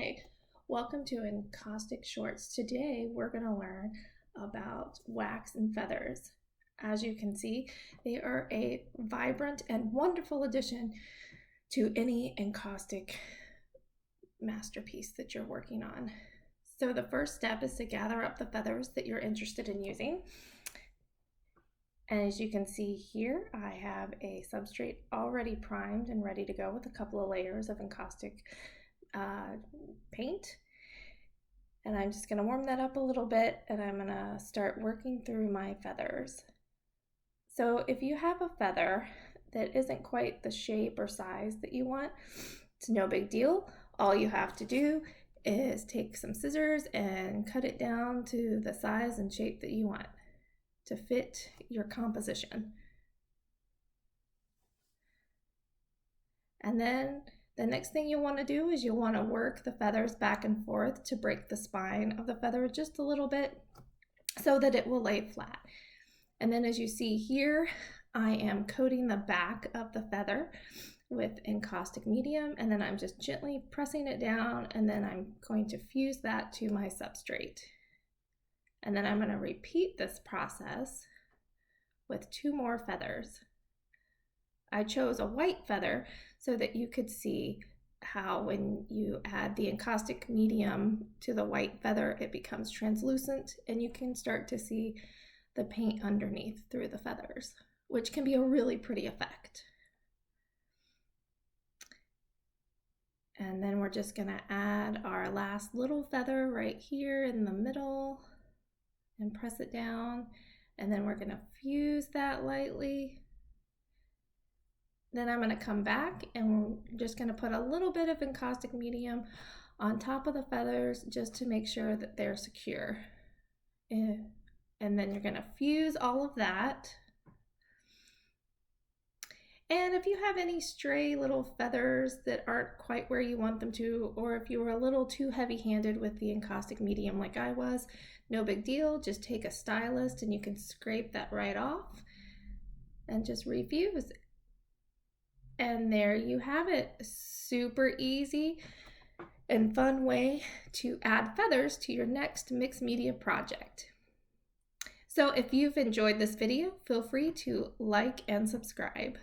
Hi, welcome to Encaustic Shorts. Today we're going to learn about wax and feathers. As you can see, they are a vibrant and wonderful addition to any encaustic masterpiece that you're working on. So the first step is to gather up the feathers that you're interested in using. And as you can see here, I have a substrate already primed and ready to go with a couple of layers of encaustic paint. And I'm just going to warm that up a little bit, and I'm going to start working through my feathers. So if you have a feather that isn't quite the shape or size that you want, it's no big deal. All you have to do is take some scissors and cut it down to the size and shape that you want to fit your composition. And then the next thing you'll want to do is you'll want to work the feathers back and forth to break the spine of the feather just a little bit so that it will lay flat. And then as you see here, I am coating the back of the feather with encaustic medium, and then I'm just gently pressing it down, and then I'm going to fuse that to my substrate. And then I'm going to repeat this process with 2 more feathers. I chose a white feather so that you could see how when you add the encaustic medium to the white feather, it becomes translucent and you can start to see the paint underneath through the feathers, which can be a really pretty effect. And then we're just going to add our last little feather right here in the middle and press it down, and then we're going to fuse that lightly. Then I'm going to come back and we're just going to put a little bit of encaustic medium on top of the feathers just to make sure that they're secure. And then you're going to fuse all of that. And if you have any stray little feathers that aren't quite where you want them to, or if you were a little too heavy-handed with the encaustic medium like I was, no big deal. Just take a stylus and you can scrape that right off and just refuse. And there you have it. Super easy and fun way to add feathers to your next mixed media project. So if you've enjoyed this video, feel free to like and subscribe.